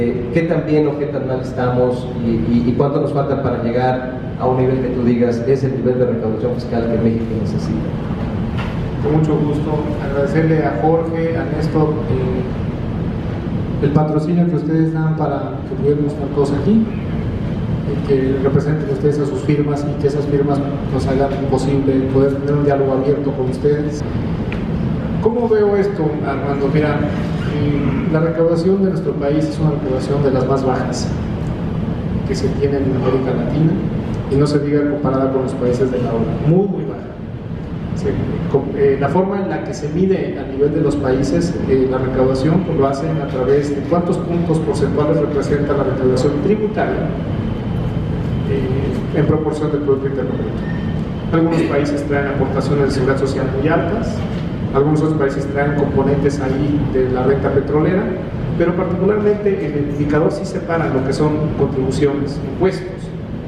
¿Qué tan bien o qué tan mal estamos y cuánto nos falta para llegar a un nivel que tú digas es el nivel de recaudación fiscal que México necesita? Con mucho gusto, agradecerle a Jorge, a Néstor, el patrocinio que ustedes dan para que pudiéramos estar todos aquí, y que representen ustedes a sus firmas y que esas firmas nos hagan posible poder tener un diálogo abierto con ustedes. ¿Cómo veo esto, Armando? Mira, la recaudación de nuestro país es una recaudación de las más bajas que se tiene en América Latina, y no se diga comparada con los países de la ONU, muy baja. La forma en la que se mide a nivel de los países la recaudación, pues lo hacen a través de cuántos puntos porcentuales representa la recaudación tributaria en proporción del Producto Interno Bruto. Algunos países traen aportaciones de seguridad social muy altas, algunos otros países traen componentes ahí de la renta petrolera, pero particularmente en el indicador sí separan lo que son contribuciones, impuestos,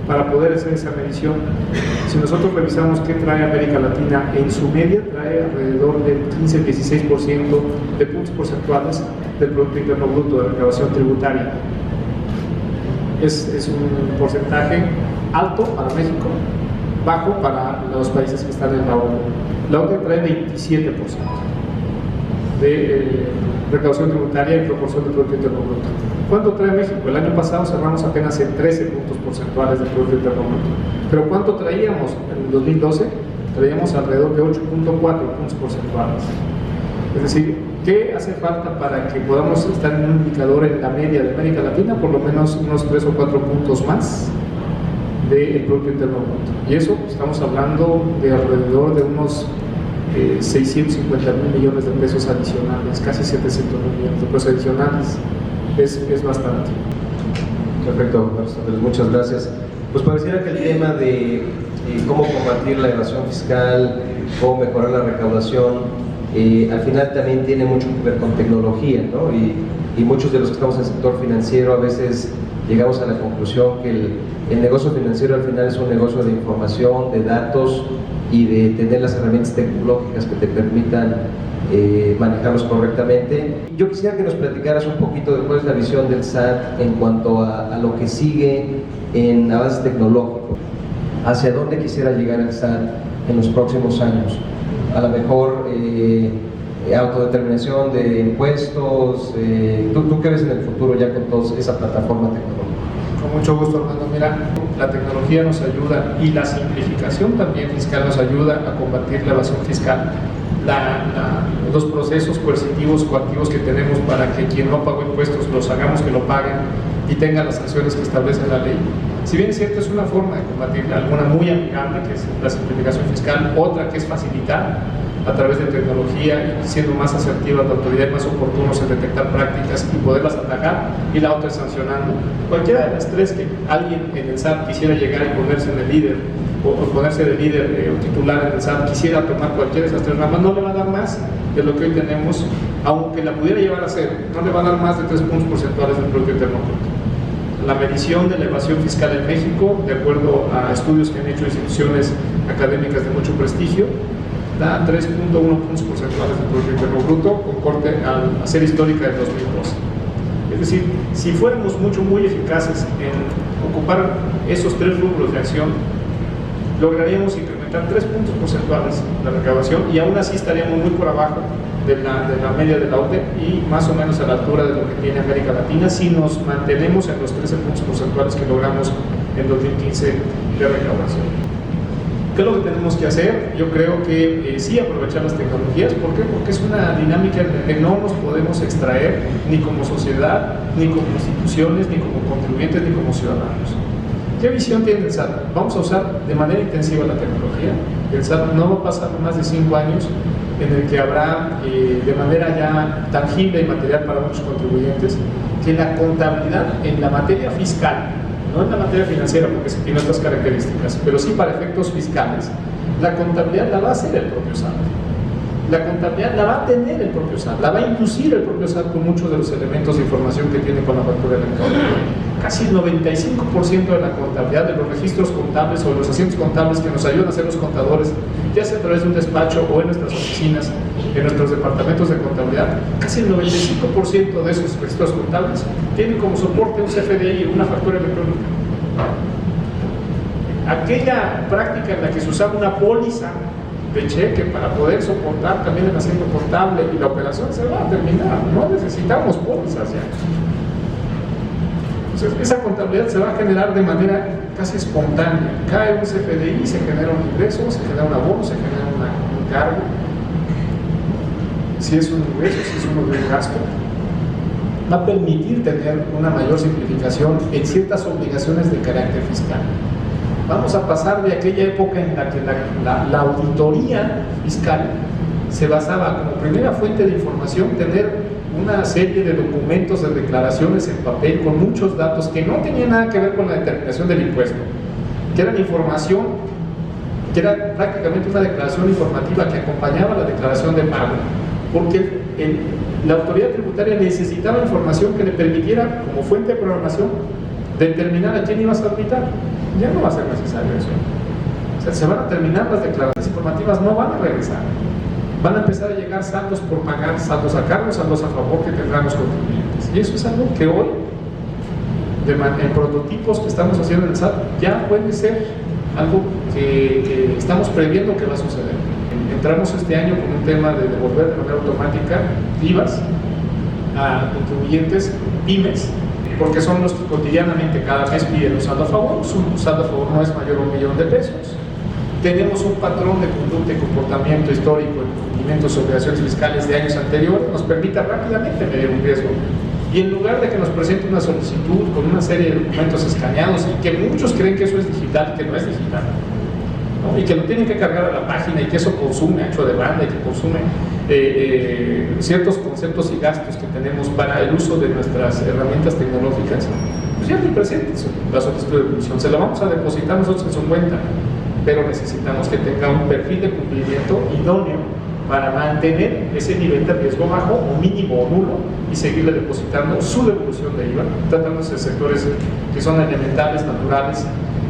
para poder hacer esa medición. Si nosotros revisamos qué trae América Latina, en su media trae alrededor del 15-16% de puntos porcentuales del Producto Interno Bruto de recaudación tributaria. Es un porcentaje alto para México, bajo para los países que están en la ONU. La ONU trae 27% de recaudación tributaria en proporción del Producto Interno Bruto. ¿Cuánto trae México? El año pasado cerramos apenas en 13 puntos porcentuales del Producto Interno Bruto. ¿Pero cuánto traíamos en el 2012? Traíamos alrededor de 8.4 puntos porcentuales. Es decir, ¿qué hace falta para que podamos estar en un indicador en la media de América Latina? Por lo menos unos 3 o 4 puntos más del Producto Interno Bruto. Y eso estamos hablando de alrededor de unos 650.000 millones de pesos adicionales, casi 700.000 millones de pesos adicionales. Es bastante. Perfecto, Aristóteles, muchas gracias. Pues pareciera que el tema de cómo combatir la evasión fiscal, cómo mejorar la recaudación, al final también tiene mucho que ver con tecnología, ¿no? Y muchos de los que estamos en el sector financiero a veces llegamos a la conclusión que el negocio financiero al final es un negocio de información, de datos y de tener las herramientas tecnológicas que te permitan manejarlos correctamente. Yo quisiera que nos platicaras un poquito de cuál es la visión del SAT en cuanto a lo que sigue en avances tecnológicos. ¿Hacia dónde quisiera llegar el SAT en los próximos años? A lo mejor autodeterminación de impuestos. ¿Tú qué ves en el futuro ya con toda esa plataforma tecnológica? Con mucho gusto, Armando. Mira, la tecnología nos ayuda y la simplificación también fiscal nos ayuda a combatir la evasión fiscal. Los procesos coercitivos, coactivos que tenemos para que quien no pagó impuestos los hagamos que lo paguen y tengan las sanciones que establece la ley. Si bien es cierto, es una forma de combatirla, alguna muy amigable, que es la simplificación fiscal, otra que es facilitar a través de tecnología y siendo más asertiva la autoridad, más oportunos en detectar prácticas y poderlas atajar, y la otra es sancionando. Cualquiera de las tres que alguien en el SAT quisiera llegar y ponerse en el líder, o ponerse de líder o titular en el SAT, quisiera tomar cualquiera de esas tres ramas, no le va a dar más de lo que hoy tenemos, aunque la pudiera llevar a cero, no le va a dar más de 3 puntos porcentuales del Producto Interno Bruto. La medición de la evasión fiscal en México, de acuerdo a estudios que han hecho instituciones académicas de mucho prestigio, da 3.1 puntos porcentuales del Producto Interno Bruto con corte a la serie histórica del 2012. Es decir, si fuéramos muy eficaces en ocupar esos 3 rubros de acción, lograríamos incrementar 3 puntos porcentuales la recaudación, y aún así estaríamos muy por abajo de la media de la OCDE y más o menos a la altura de lo que tiene América Latina si nos mantenemos en los 13 puntos porcentuales que logramos en 2015 de recaudación. ¿Qué es lo que tenemos que hacer? Yo creo que sí aprovechar las tecnologías. ¿Por qué? Porque es una dinámica en la que no nos podemos extraer ni como sociedad, ni como instituciones, ni como contribuyentes, ni como ciudadanos. ¿Qué visión tiene el SAT? Vamos a usar de manera intensiva la tecnología. El SAT no va a pasar más de 5 años en el que habrá de manera ya tangible y material para muchos contribuyentes que la contabilidad en la materia fiscal, no en la materia financiera porque se tiene otras características, pero sí para efectos fiscales, la contabilidad la va a hacer el propio SAT. La contabilidad la va a tener el propio SAT, la va a inducir el propio SAT con muchos de los elementos de información que tiene con la factura electrónica. casi el 95% de la contabilidad, de los registros contables o de los asientos contables que nos ayudan a hacer los contadores, ya sea a través de un despacho o en nuestras oficinas, en nuestros departamentos de contabilidad, casi el 95% de esos registros contables tienen como soporte un CFDI, una factura electrónica. Aquella práctica en la que se usaba una póliza de cheque para poder soportar también el asiento contable y la operación se va a terminar, no necesitamos pólizas ya. Entonces, esa contabilidad se va a generar de manera casi espontánea. Cae un CFDI, se genera un ingreso, se genera un abono, se genera un cargo. Si es un ingreso, si es un gasto, va a permitir tener una mayor simplificación en ciertas obligaciones de carácter fiscal. Vamos a pasar de aquella época en la que la auditoría fiscal se basaba como primera fuente de información tener una serie de documentos, de declaraciones en papel con muchos datos que no tenían nada que ver con la determinación del impuesto, que eran información, que era prácticamente una declaración informativa que acompañaba la declaración de pago, porque la autoridad tributaria necesitaba información que le permitiera, como fuente de programación, determinar a quién ibas a auditar. Ya no va a ser necesario eso. O sea, se van a terminar las declaraciones informativas, no van a regresar. Van a empezar a llegar saldos por pagar, saldos a cargo, saldos a favor que tendrán los contribuyentes. Y eso es algo que hoy, en prototipos que estamos haciendo en el SAT, ya puede ser algo que estamos previendo que va a suceder. Entramos este año con un tema de devolver de manera automática IVAs a contribuyentes pymes, porque son los que cotidianamente cada mes piden un saldo a favor. Su saldo a favor no es mayor a $1.000.000 de pesos. Tenemos un patrón de conducta y comportamiento histórico en cumplimientos de obligaciones fiscales de años anteriores, nos permite rápidamente medir un riesgo. Y en lugar de que nos presente una solicitud con una serie de documentos escaneados, y que muchos creen que eso es digital, que no es digital, ¿no? Y que lo tienen que cargar a la página y que eso consume ancho de banda y que consume ciertos conceptos y gastos que tenemos para el uso de nuestras herramientas tecnológicas, pues ya ni presente la solicitud de devolución, se la vamos a depositar nosotros en su cuenta, pero necesitamos que tenga un perfil de cumplimiento idóneo para mantener ese nivel de riesgo bajo o mínimo o nulo y seguirle depositando su devolución de IVA, tratándose de sectores que son elementales, naturales,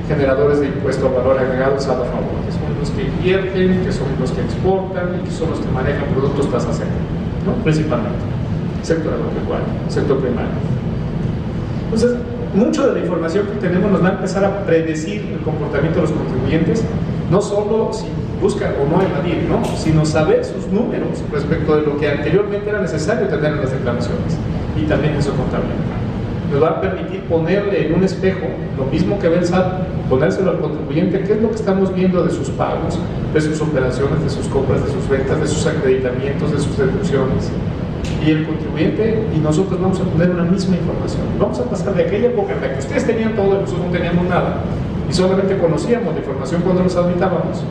generadores de impuesto a valor agregado y saldo a favor, que son los que invierten, que son los que exportan y que son los que manejan productos tasa cero, ¿no? Principalmente sector agropecuario, sector primario. Entonces, mucho de la información que tenemos nos va a empezar a predecir el comportamiento de los contribuyentes, no solo si buscan o no evadir, ¿no? Sino saber sus números respecto de lo que anteriormente era necesario tener en las declaraciones y también en su contabilidad. Nos va a permitir ponerle en un espejo lo mismo que ve el SAT, ponérselo al contribuyente, qué es lo que estamos viendo de sus pagos, de sus operaciones, de sus compras, de sus ventas, de sus acreditamientos, de sus deducciones. Y el contribuyente y nosotros vamos a poner una misma información. Vamos a pasar de aquella época en la que ustedes tenían todo y nosotros no teníamos nada, y solamente conocíamos la información cuando nos auditábamos,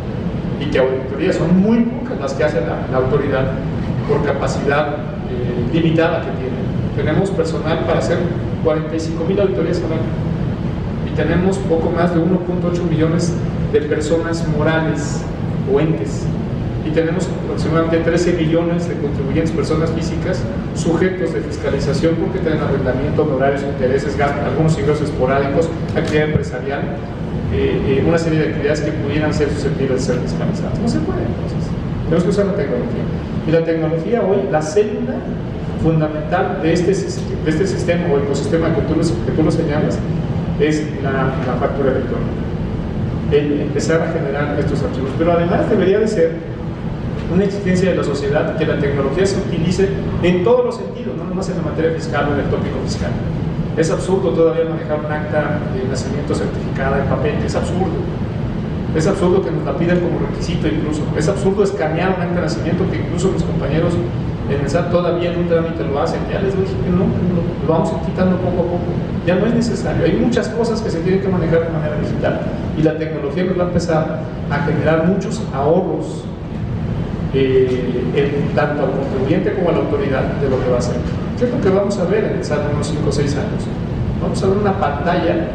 y que auditorías son muy pocas las que hace la autoridad por capacidad limitada que tiene. Tenemos personal para hacer 45,000 auditorías al año y tenemos poco más de 1.8 millones de personas morales o entes, y tenemos aproximadamente 13 millones de contribuyentes, personas físicas, sujetos de fiscalización porque tienen arrendamiento, honorarios, intereses, gastos, algunos ingresos esporádicos, actividad empresarial, una serie de actividades que pudieran ser susceptibles de ser fiscalizadas. No se puede, entonces tenemos que usar la tecnología, y la tecnología hoy, la célula fundamental de este sistema o ecosistema que tú lo señalas, es la factura electrónica, el empezar a generar estos archivos. Pero además debería de ser una exigencia de la sociedad que la tecnología se utilice en todos los sentidos, no nomás en la materia fiscal o en el tópico fiscal. Es absurdo todavía manejar un acta de nacimiento certificada en papel, es absurdo. Es absurdo que nos la pidan como requisito incluso. Es absurdo escanear un acta de nacimiento, que incluso mis compañeros en el SAT todavía en un trámite lo hacen. Ya les dije que no, lo vamos a ir quitando poco a poco. Ya no es necesario. Hay muchas cosas que se tienen que manejar de manera digital, y la tecnología nos va a empezar a generar muchos ahorros tanto al contribuyente como a la autoridad de lo que va a hacer. ¿Qué es lo que vamos a ver en el SAT en unos 5 o 6 años? Vamos a ver una pantalla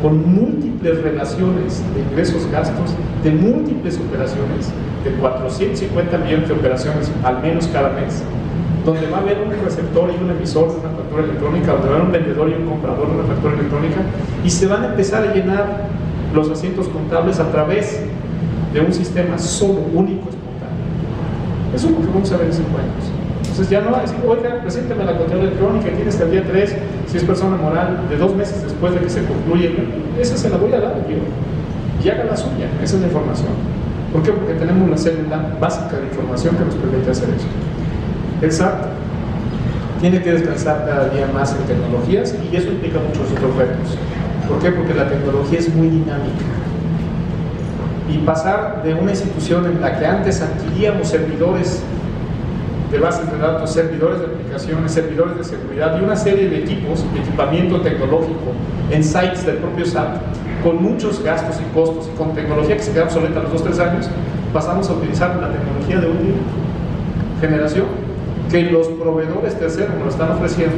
con múltiples relaciones de ingresos-gastos, de múltiples operaciones, de 450 millones de operaciones al menos cada mes, donde va a haber un receptor y un emisor de una factura electrónica, donde va a haber un vendedor y un comprador de una factura electrónica, y se van a empezar a llenar los asientos contables a través de un sistema solo, único, espontáneo. Eso es lo que vamos a ver en 5 años. Entonces ya no va a decir, oiga, preséntame la contabilidad electrónica y tienes hasta el día 3, si es persona moral, de 2 meses después de que se concluye, esa se la voy a dar yo, y haga la suya, esa es la información. ¿Por qué? Porque tenemos la célula básica de información que nos permite hacer eso. El SAT tiene que descansar cada día más en tecnologías y eso implica muchos otros retos. ¿Por qué? Porque la tecnología es muy dinámica. Y pasar de una institución en la que antes adquiríamos servidores de bases de datos, servidores de aplicaciones, servidores de seguridad y una serie de equipos, de equipamiento tecnológico en sites del propio SAT, con muchos gastos y costos y con tecnología que se queda obsoleta a los 2 o 3 años, pasamos a utilizar la tecnología de última generación que los proveedores terceros nos lo están ofreciendo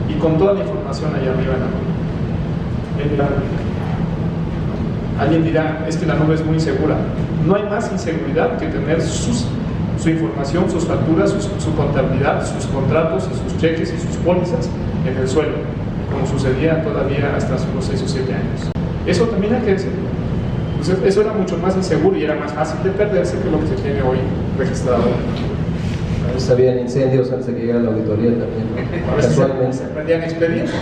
y con toda la información allá arriba en la nube. Alguien dirá, es que la nube es muy insegura. No hay más inseguridad que tener su información, sus facturas, su contabilidad, sus contratos y sus cheques y sus pólizas en el suelo, como sucedía todavía hasta hace unos 6 o 7 años. Eso también hay que decirlo. Entonces, eso era mucho más inseguro y era más fácil de perderse que lo que se tiene hoy registrado. Sabían incendios antes de que llegara la auditoría también, ¿no? Casualmente. Se perdían experiencias.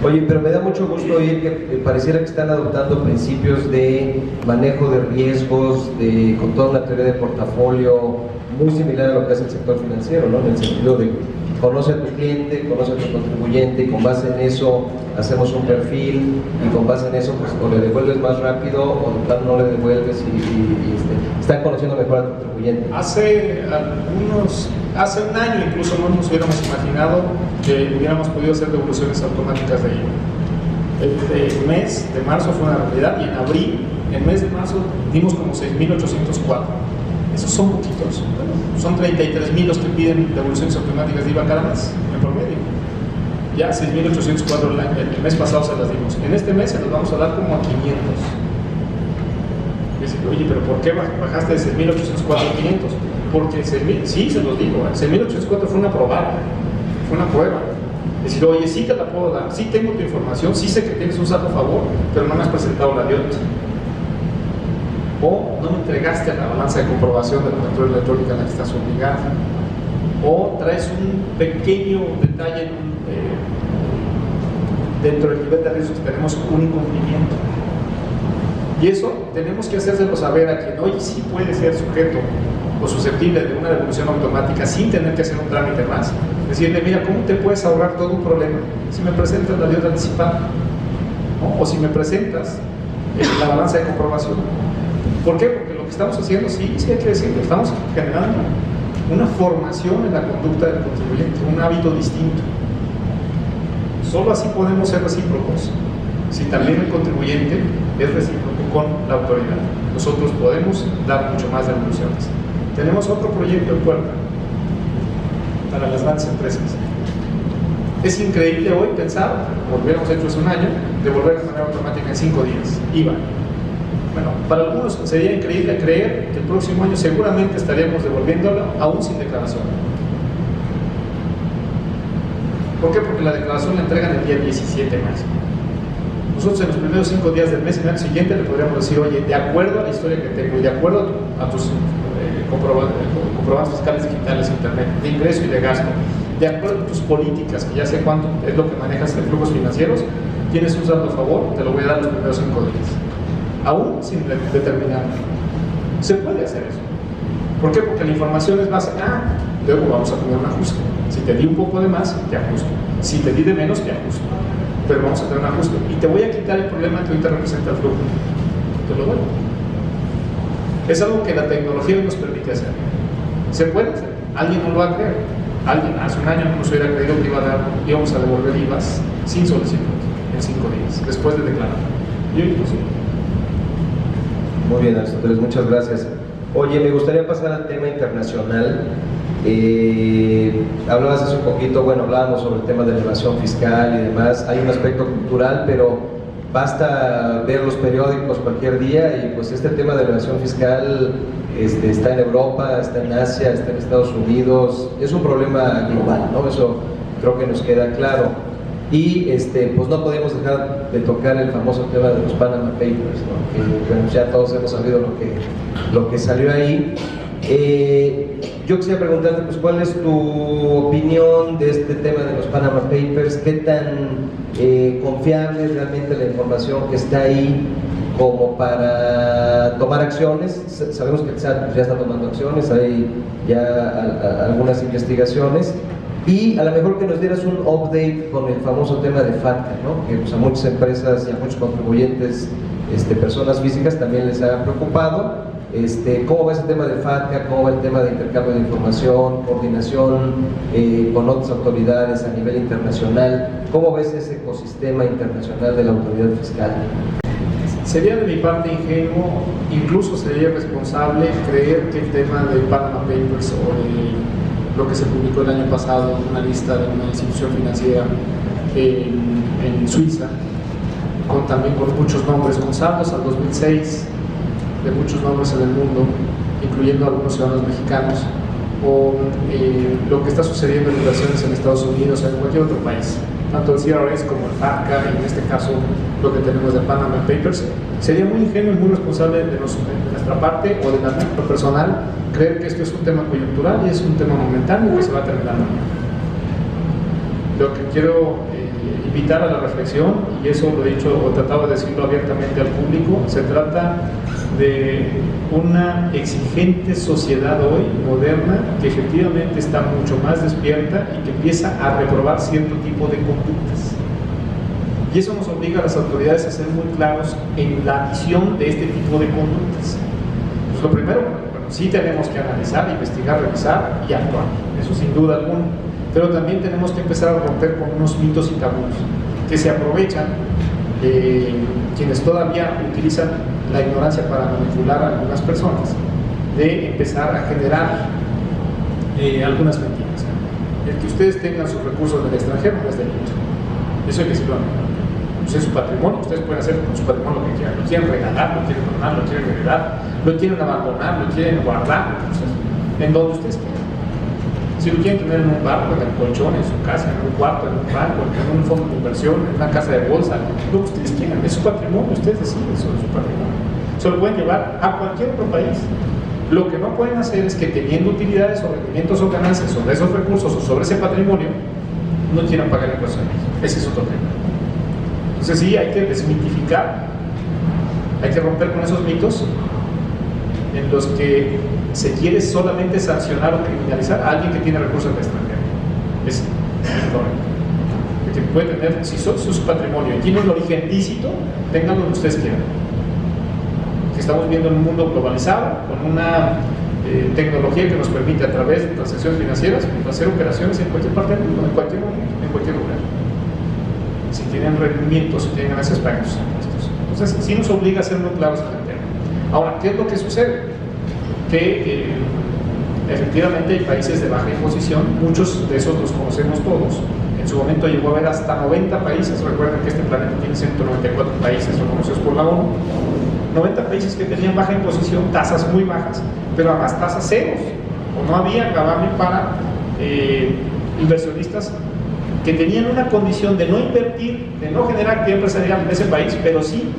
Oye, pero me da mucho gusto oír que pareciera que están adoptando principios de manejo de riesgos, con toda una teoría de portafolio muy similar a lo que hace el sector financiero, ¿no? En el sentido de conoce a tu cliente, conoce a tu contribuyente, y con base en eso hacemos un perfil, y con base en eso pues o le devuelves más rápido o de plano no le devuelves y están conociendo mejor a tu contribuyente. Hace un año incluso no nos hubiéramos imaginado que hubiéramos podido hacer devoluciones automáticas de IVA. El mes de marzo fue una realidad y en abril, el mes de marzo, dimos como 6.804. Esos son poquitos. Son 33.000 los que piden devoluciones automáticas de IVA cada mes, en promedio. Ya 6.804 el mes pasado se las dimos. En este mes se los vamos a dar como a 500. Oye, pero ¿por qué bajaste de 6.804 a 500? Porque sí, se los digo, 6.804 fue una probada, fue una prueba. Es decir, oye, sí te la puedo dar, sí tengo tu información, sí sé que tienes un saldo a favor, pero no me has presentado la DIOT. O no me entregaste a la balanza de comprobación de la factura electrónica en la que estás obligado. O traes un pequeño detalle dentro del nivel de riesgos que tenemos un incumplimiento. Y eso tenemos que hacérselo saber a quien hoy sí puede ser sujeto o susceptible de una devolución automática sin tener que hacer un trámite más. Decirle, mira, ¿cómo te puedes ahorrar todo un problema si me presentas la DIOT anticipada? ¿No? O si me presentas la balanza de comprobación. ¿Por qué? Porque lo que estamos haciendo, sí hay que decirlo, estamos generando una formación en la conducta del contribuyente, un hábito distinto. Solo así podemos ser recíprocos. Si también el contribuyente es recíproco con la autoridad, nosotros podemos dar mucho más devoluciones. Tenemos otro proyecto en puerta para las grandes empresas. Es increíble hoy pensar, como lo hubiéramos hecho hace un año, devolver de manera automática en 5 días IVA. Bueno, para algunos sería increíble creer que el próximo año seguramente estaríamos devolviéndolo aún sin declaración. ¿Por qué? Porque la declaración la entregan el día 17 máximo. Nosotros en los primeros 5 días del mes, en el año siguiente, le podríamos decir, oye, de acuerdo a la historia que tengo y de acuerdo a tus comprobantes fiscales digitales, internet, de ingreso y de gasto, de acuerdo a tus políticas, que ya sé cuánto es lo que manejas de flujos financieros, tienes un saldo a favor, te lo voy a dar los primeros 5 días. Aún sin determinar. Se puede hacer eso. ¿Por qué? Porque la información es base. Luego vamos a tener un ajuste. Si te di un poco de más, te ajusto. Si te di de menos, te ajusto. Pero vamos a tener un ajuste. Y te voy a quitar el problema que ahorita representa el flujo. Te lo doy. Es algo que la tecnología nos permite hacer. Se puede hacer. Alguien no lo va a creer. Alguien hace un año no nos hubiera creído que íbamos a devolver IVAs sin solicitud en 5 días, después de declarar. Y hoy pues sí. Muy bien, Aristóteles, muchas gracias. Oye, me gustaría pasar al tema internacional. Hablabas hace un poquito, bueno, hablábamos sobre el tema de la evasión fiscal y demás. Hay un aspecto cultural, pero basta ver los periódicos cualquier día y pues este tema de evasión fiscal está en Europa, está en Asia, está en Estados Unidos, es un problema global, ¿no? Eso creo que nos queda claro. Y pues no podemos dejar de tocar el famoso tema de los Panama Papers, ¿no? Que bueno, ya todos hemos sabido lo que salió ahí. Yo quisiera preguntarte, pues, ¿cuál es tu opinión de este tema de los Panama Papers? ¿Qué tan confiable es realmente la información que está ahí como para tomar acciones? Sabemos que el SAT ya está tomando acciones, hay ya algunas investigaciones. Y a lo mejor que nos dieras un update con el famoso tema de FATCA, ¿no? Que pues, a muchas empresas y a muchos contribuyentes, personas físicas, también les ha preocupado. ¿Cómo va ese tema de FATCA? ¿Cómo va el tema de intercambio de información, coordinación con otras autoridades a nivel internacional? ¿Cómo ves ese ecosistema internacional de la autoridad fiscal? Sería de mi parte ingenuo, incluso sería irresponsable creer que el tema de Panama Papers o lo que se publicó el año pasado, una lista de una institución financiera en Suiza, también con muchos nombres, con saldos al 2006, de muchos nombres en el mundo, incluyendo algunos ciudadanos mexicanos, o lo que está sucediendo en inversiones en Estados Unidos o en cualquier otro país, tanto el CRS como el FATCA, y en este caso lo que tenemos de Panama Papers. Sería muy ingenuo y muy responsable de nuestra parte o de la personal creer que esto es un tema coyuntural y es un tema momentáneo que se va a terminar mañana. Lo que quiero invitar a la reflexión, y eso lo he dicho o trataba de decirlo abiertamente al público, se trata de una exigente sociedad hoy, moderna, que efectivamente está mucho más despierta y que empieza a reprobar cierto tipo de conductas. Y eso nos obliga a las autoridades a ser muy claros en la visión de este tipo de conductas. Pues lo primero, sí tenemos que analizar, investigar, revisar y actuar, eso sin duda alguna, pero también tenemos que empezar a romper con unos mitos y tabús que se aprovechan quienes todavía utilizan la ignorancia para manipular a algunas personas, de empezar a generar algunas mentiras. El que ustedes tengan sus recursos del extranjero no es delito, eso hay que decirlo. Pues es su patrimonio, ustedes pueden hacer con su patrimonio lo que quieran, lo quieren regalar, lo quieren donar, lo quieren heredar, lo quieren abandonar, lo quieren guardar, en donde ustedes quieran. Si lo quieren tener en un barco, en el colchón, en su casa, en un cuarto, en un banco, en un fondo de inversión, en una casa de bolsa, lo que ustedes quieran, es su patrimonio, ustedes deciden sobre su patrimonio. Se lo pueden llevar a cualquier otro país. Lo que no pueden hacer es que teniendo utilidades o rendimientos o ganancias sobre esos recursos o sobre ese patrimonio, no quieran pagar impuestos en México. Ese es otro tema. Entonces sí, hay que desmitificar, hay que romper con esos mitos en los que se quiere solamente sancionar o criminalizar a alguien que tiene recursos del extranjero. Es incorrecto. Que puede tener, si su patrimonio y tiene un origen lícito, tengan lo que ustedes quieran. Que estamos viendo en un mundo globalizado, con una tecnología que nos permite a través de transacciones financieras hacer operaciones en cualquier parte del mundo, en cualquier momento, en cualquier lugar. Si tienen rendimientos, si tienen ganancias, pagan sus impuestos. Entonces, sí nos obliga a ser muy claros en el tema. Ahora, ¿qué es lo que sucede? Que efectivamente hay países de baja imposición, muchos de esos los conocemos todos. En su momento llegó a haber hasta 90 países, recuerden que este planeta tiene 194 países reconocidos por la ONU, 90 países que tenían baja imposición, tasas muy bajas, pero además tasas ceros, o no había gravamen para inversionistas que tenían una condición de no invertir, de no generar actividad empresarial en ese país, pero sí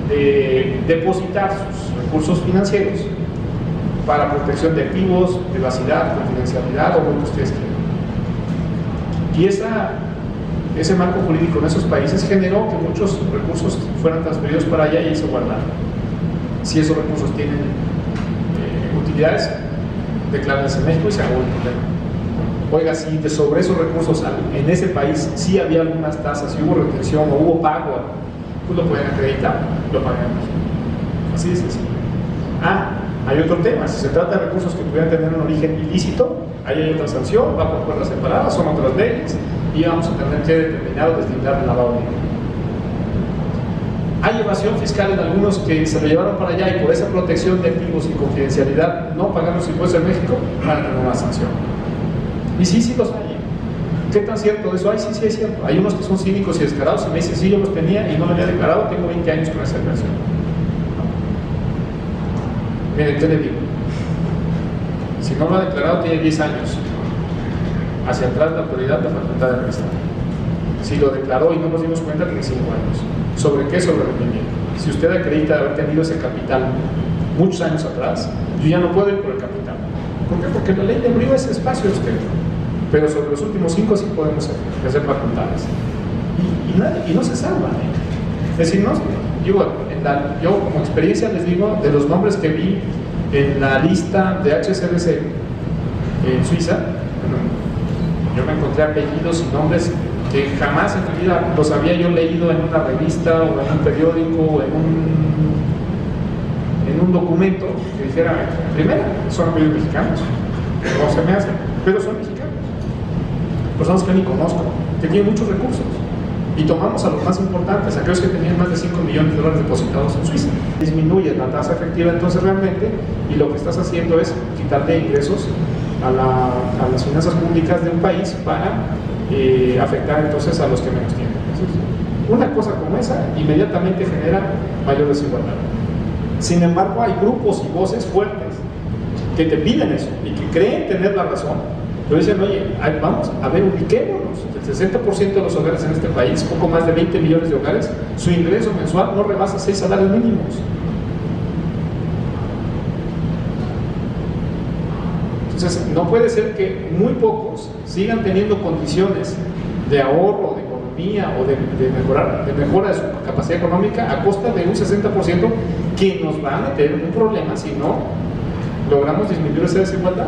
de depositar sus recursos financieros para protección de activos, privacidad, confidencialidad o lo que ustedes quieran. Y ese marco jurídico en esos países generó que muchos recursos fueran transferidos para allá y ahí se guardaron. Si esos recursos tienen utilidades, declárense en México y se acabó el problema. Oiga, si sobre esos recursos en ese país sí había algunas tasas, si hubo retención o hubo pago, pues lo pueden acreditar, lo pagan. Así de sencillo. Hay otro tema, si se trata de recursos que pudieran tener un origen ilícito, ahí hay otra sanción, va por cuerdas separadas, son otras leyes, y vamos a tener que determinar o deslindar el lavado de dinero. Hay evasión fiscal en algunos que se lo llevaron para allá y por esa protección de activos y confidencialidad no pagan los impuestos en México, van a tener una sanción. Y sí los hay. ¿Qué tan cierto eso? Ay, sí, sí es cierto. Hay unos que son cínicos y descarados y me dicen, sí, yo los tenía y no lo había declarado, tengo 20 años con esa declaración. Miren, ¿qué le digo? Si no lo ha declarado, tiene 10 años. Hacia atrás la autoridad, la facultad de registrar. Si lo declaró y no nos dimos cuenta, tiene 5 años. ¿Sobre qué? Sobre rendimiento. Si usted acredita haber tenido ese capital muchos años atrás, yo ya no puedo ir por el capital. ¿Por qué? Porque la ley le abrió ese espacio a usted. Pero sobre los últimos 5 sí podemos hacer facultades. Y no se salvan. Es decir, no, yo como experiencia les digo, de los nombres que vi en la lista de HSBC en Suiza, yo me encontré apellidos y nombres que jamás en mi vida los había yo leído en una revista o en un periódico o en un documento que dijera, primero, son apellidos mexicanos, no se me hacen, pero son mexicanos, personas que ni conozco, que tienen muchos recursos. Y tomamos a los más importantes, aquellos que tenían más de $5 millones depositados en Suiza. Disminuye la tasa efectiva entonces realmente, y lo que estás haciendo es quitarle ingresos a las finanzas públicas de un país para afectar entonces a los que menos tienen. Entonces, una cosa como esa inmediatamente genera mayor desigualdad. Sin embargo, hay grupos y voces fuertes que te piden eso y que creen tener la razón. Pero dicen, oye, vamos a ver, ubiquémonos. El 60% de los hogares en este país, poco más de 20 millones de hogares, su ingreso mensual no rebasa 6 salarios mínimos. Entonces, no puede ser que muy pocos sigan teniendo condiciones de ahorro, de economía o de mejora de su capacidad económica a costa de un 60% que nos va a meter en un problema si no logramos disminuir esa desigualdad.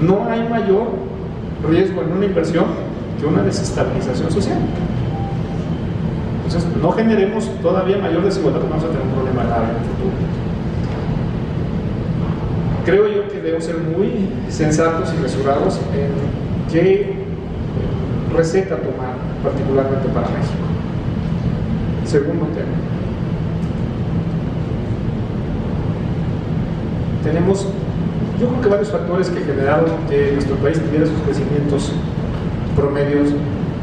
No hay mayor riesgo en una inversión que una desestabilización social. Entonces, no generemos todavía mayor desigualdad, porque vamos a tener un problema grave en el futuro. Creo yo que debemos ser muy sensatos y mesurados en qué receta tomar, particularmente para México. Segundo tema. Tenemos, yo creo que varios factores que generaron que nuestro país tuviera sus crecimientos promedios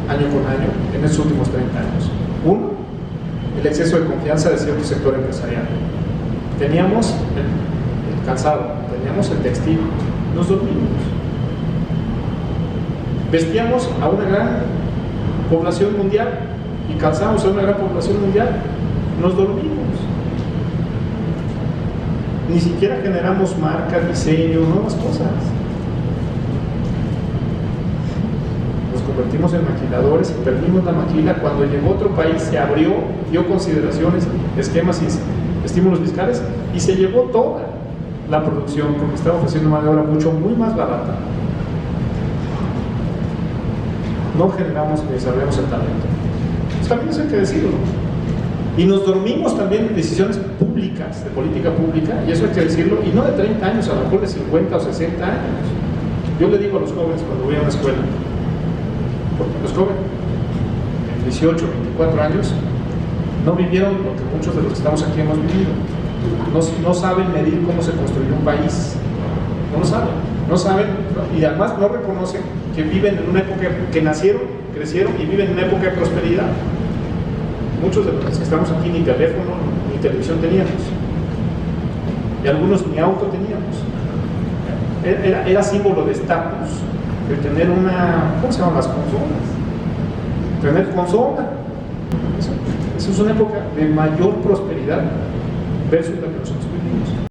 año con año en estos últimos 30 años. Uno, el exceso de confianza de cierto sector empresarial. Teníamos el calzado, teníamos el textil, nos dormimos. Vestíamos a una gran población mundial y calzamos a una gran población mundial, nos dormimos. Ni siquiera generamos marcas, diseño, nuevas cosas. Nos convertimos en maquiladores y perdimos la maquila. Cuando llegó otro país, se abrió, dio consideraciones, esquemas y estímulos fiscales y se llevó toda la producción porque estaba ofreciendo mano de obra muy más barata. No generamos ni desarrollamos el talento. Pues también eso hay que decirlo. Y nos dormimos también en decisiones públicas, de política pública, y eso hay que decirlo, y no de 30 años, a lo mejor de 50 o 60 años. Yo le digo a los jóvenes cuando voy a una escuela, porque los jóvenes, en 18, 24 años, no vivieron lo que muchos de los que estamos aquí hemos vivido. No saben medir cómo se construyó un país. No lo saben. No saben, y además no reconocen que viven en una época, que nacieron, crecieron y viven en una época de prosperidad. Muchos de los que estamos aquí ni teléfono ni televisión teníamos. Y algunos ni auto teníamos. Era símbolo de estatus el tener una, ¿cómo se llaman las consolas? Tener consola. Eso es una época de mayor prosperidad versus la que nosotros vivimos.